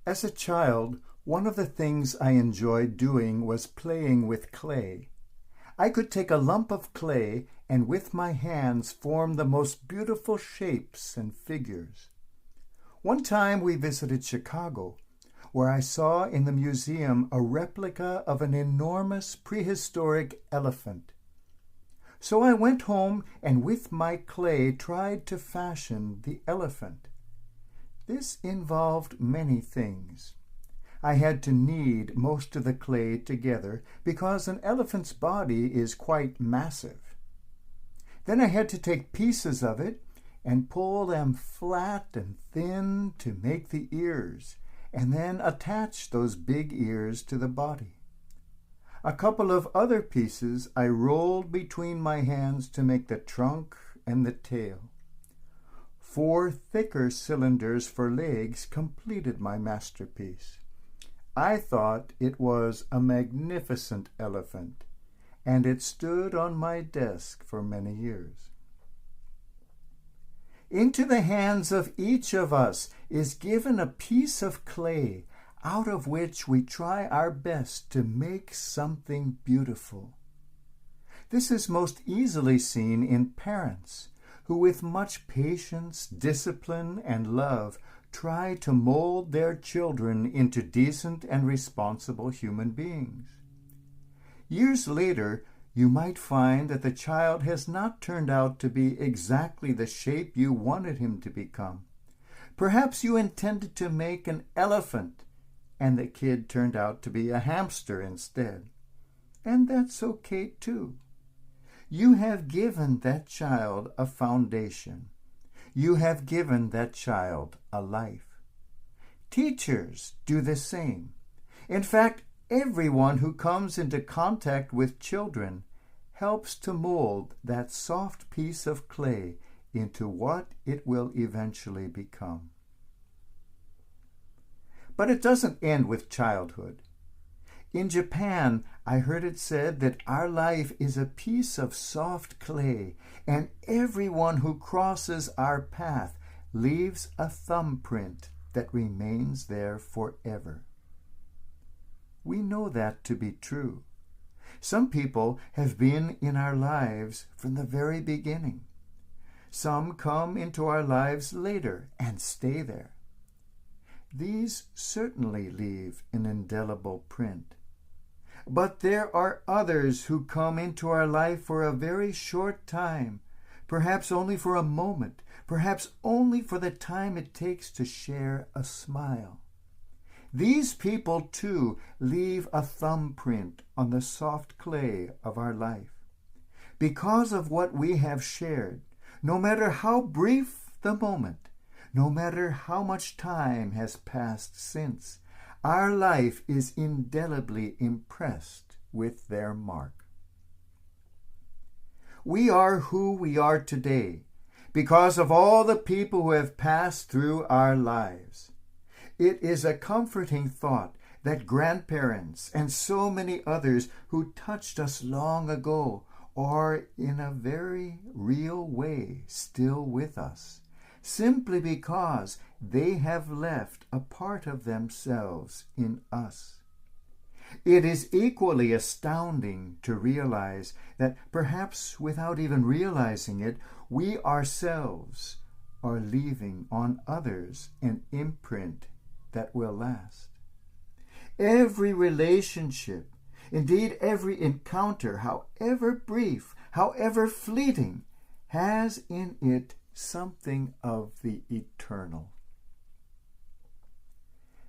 As a child, one of the things I enjoyed doing was playing with clay. I could take a lump of clay and with my hands form the most beautiful shapes and figures. One time we visited Chicago, where I saw in the museum a replica of an enormous prehistoric elephant. So I went home and with my clay tried to fashion the elephant. This involved many things. I had to knead most of the clay together because an elephant's body is quite massive. Then I had to take pieces of it and pull them flat and thin to make the ears, and then attach those big ears to the body. A couple of other pieces I rolled between my hands to make the trunk and the tail. 4 thicker cylinders for legs completed my masterpiece. I thought it was a magnificent elephant, and it stood on my desk for many years. Into the hands of each of us is given a piece of clay out of which we try our best to make something beautiful. This is most easily seen in parents who with much patience, discipline, and love try to mold their children into decent and responsible human beings. Years later, you might find that the child has not turned out to be exactly the shape you wanted him to become. Perhaps you intended to make an elephant, and the kid turned out to be a hamster instead. And that's okay too. You have given that child a foundation. You have given that child a life. Teachers do the same. In fact, everyone who comes into contact with children helps to mold that soft piece of clay into what it will eventually become. But it doesn't end with childhood. In Japan, I heard it said that our life is a piece of soft clay, and everyone who crosses our path leaves a thumbprint that remains there forever. We know that to be true. Some people have been in our lives from the very beginning. Some come into our lives later and stay there. These certainly leave an indelible print. But there are others who come into our life for a very short time, perhaps only for a moment, perhaps only for the time it takes to share a smile. These people, too, leave a thumbprint on the soft clay of our life. Because of what we have shared, no matter how brief the moment, no matter how much time has passed since, our life is indelibly impressed with their mark. We are who we are today because of all the people who have passed through our lives. It is a comforting thought that grandparents and so many others who touched us long ago are in a very real way still with us, simply because they have left a part of themselves in us. It is equally astounding to realize that perhaps without even realizing it, we ourselves are leaving on others an imprint that will last. Every relationship, indeed every encounter, however brief, however fleeting, has in it something of the eternal.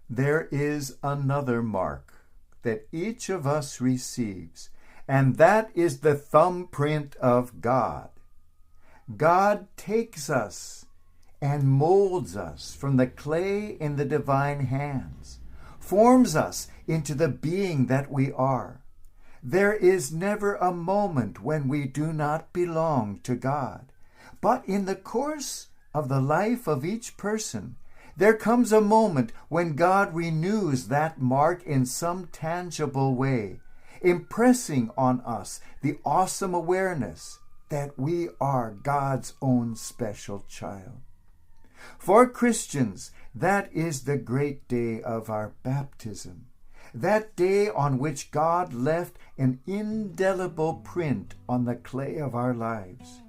There is another mark that each of us receives, and that is the thumbprint of God. God takes us and molds us from the clay in the divine hands, forms us into the being that we are. There is never a moment when we do not belong to God. But in the course of the life of each person, there comes a moment when God renews that mark in some tangible way, impressing on us the awesome awareness that we are God's own special child. For Christians, That is the great day of our baptism, that day on which God left an indelible print on the clay of our lives.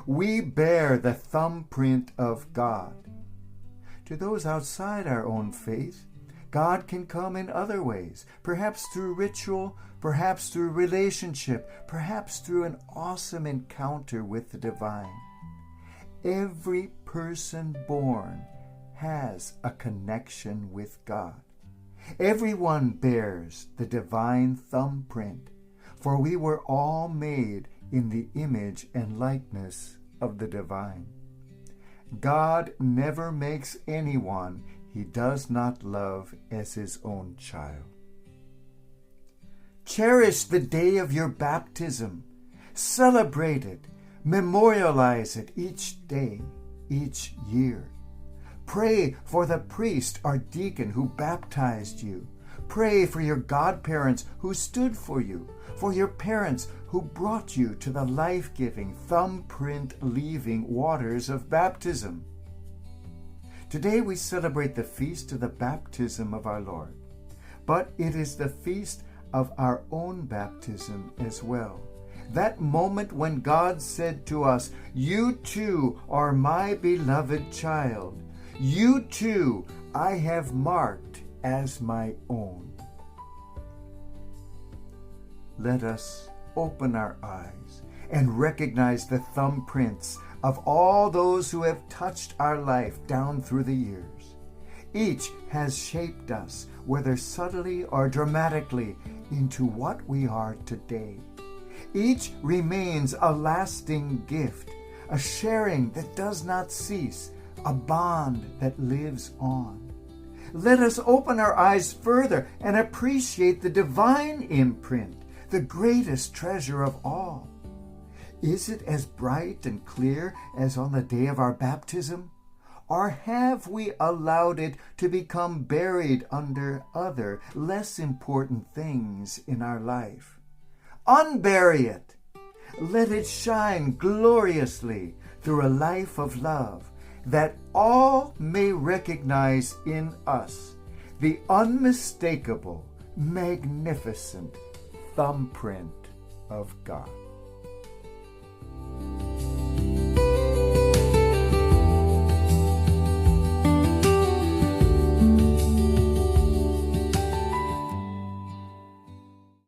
We bear the thumbprint of God. To those outside our own faith, God can come in other ways, perhaps through ritual, perhaps through relationship, perhaps through an awesome encounter with the divine. Every person born has a connection with God. Everyone bears the divine thumbprint, for we were all made in the image and likeness of the divine. God never makes anyone he does not love as his own child. Cherish the day of your baptism. Celebrate it. Memorialize it each day, each year. Pray for the priest or deacon who baptized you. Pray for your godparents who stood for you, for your parents who brought you to the life-giving, thumbprint-leaving waters of baptism. Today we celebrate the feast of the baptism of our Lord, but it is the feast of our own baptism as well. That moment when God said to us, "You too are my beloved child. You too I have marked as my own." Let us open our eyes and recognize the thumbprints of all those who have touched our life down through the years. Each has shaped us, whether subtly or dramatically, into what we are today. Each remains a lasting gift, a sharing that does not cease, a bond that lives on. Let us open our eyes further and appreciate the divine imprint, the greatest treasure of all. Is it as bright and clear as on the day of our baptism? Or have we allowed it to become buried under other, less important things in our life? Unbury it. Let it shine gloriously through a life of love, that all may recognize in us the unmistakable, magnificent thumbprint of God.